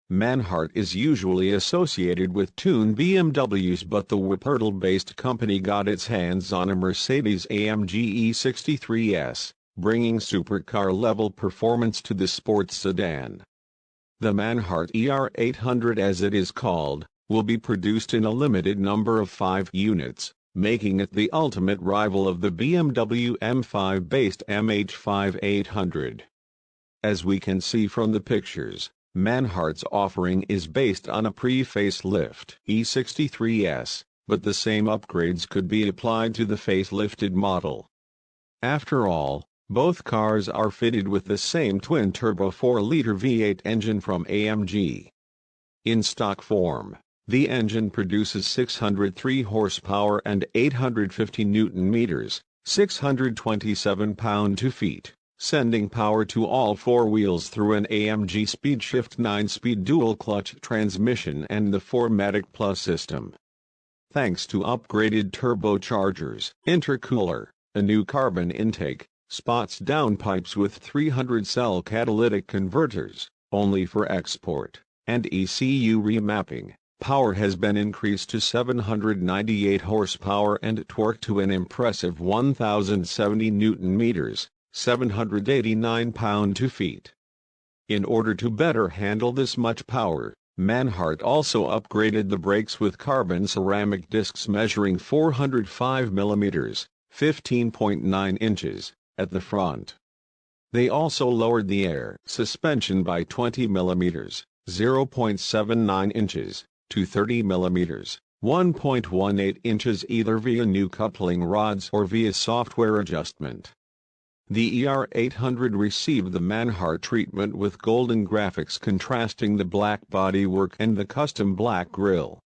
Manhart is usually associated with tuned BMWs, but the Wuppertal-based company got its hands on a Mercedes-AMG E63 S, bringing supercar-level performance to the sports sedan. The Manhart ER 800, as it is called, will be produced in a limited number of 5 units, making it the ultimate rival of the BMW M5-based MH5 800. As we can see from the pictures, Manhart's offering is based on a pre-facelift E63 S, but the same upgrades could be applied to the facelifted model. After all, both cars are fitted with the same twin-turbo 4-liter V8 engine from AMG. In stock form, the engine produces 603 horsepower and 850 Nm, 627 pound-feet. Sending power to all 4 wheels through an AMG SpeedShift 9-speed dual-clutch transmission and the 4MATIC Plus system. Thanks to upgraded turbochargers, intercooler, a new carbon intake, spots downpipes with 300-cell catalytic converters, only for export, and ECU remapping, power has been increased to 798 horsepower and torque to an impressive 1,070 Nm. 789 pound-feet. In order to better handle this much power, Manhart also upgraded the brakes with carbon ceramic discs measuring 405 mm, 15.9 inches, at the front. They also lowered the air suspension by 20 mm, 0.79 inches, to 30 mm, 1.18 inches, either via new coupling rods or via software adjustment. The ER 800 received the Manhart treatment with golden graphics contrasting the black bodywork and the custom black grille.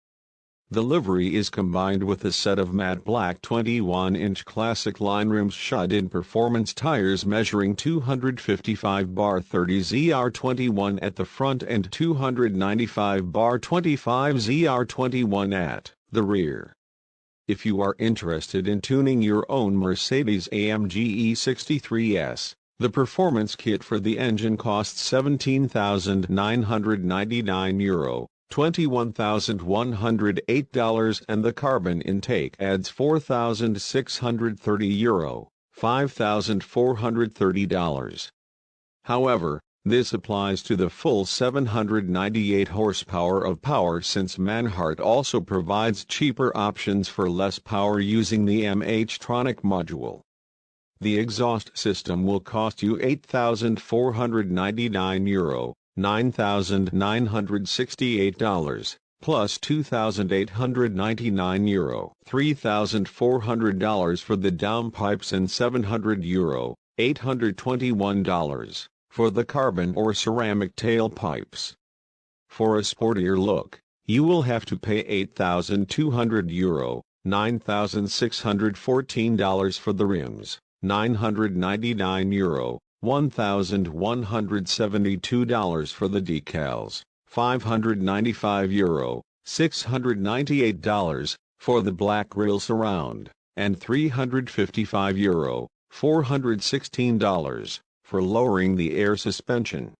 The livery is combined with a set of matte black 21-inch classic line rims shod in performance tires measuring 255/30 ZR21 at the front and 295/25 ZR21 at the rear. If you are interested in tuning your own Mercedes-AMG E63 S, the performance kit for the engine costs €17,999, $21,108, and the carbon intake adds €4,630, $5,430. However, this applies to the full 798 horsepower of power, since Manhart also provides cheaper options for less power using the MH-tronic module. The exhaust system will cost you €8,499, $9,968, plus €2,899, $3,400 for the downpipes and €700, $821. For the carbon or ceramic tailpipes. For a sportier look, you will have to pay €8,200, $9,614 for the rims, €999, $1,172 for the decals, €595, $698 for the black grille surround, and €355, $416. For lowering the air suspension.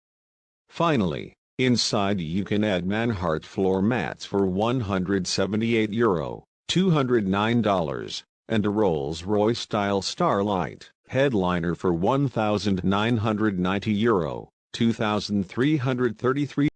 Finally, inside you can add Manhart floor mats for €178, $209, and a Rolls-Royce style Starlight headliner for €1,990, €2,333.